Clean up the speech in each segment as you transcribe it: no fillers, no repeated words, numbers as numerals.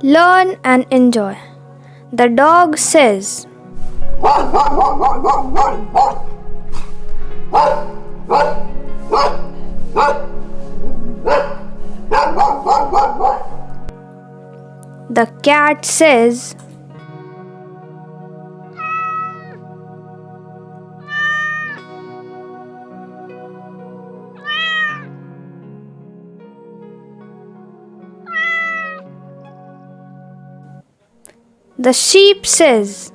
Learn and enjoy. The dog says, the cat says, the sheep says,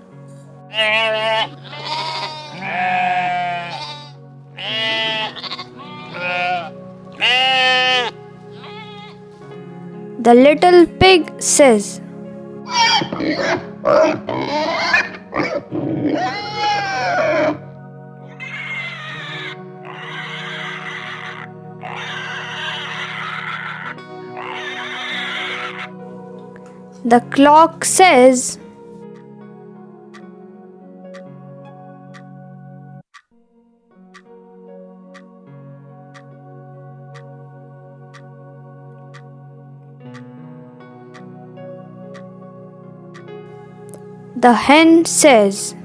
the little pig says, the clock says, the hen says,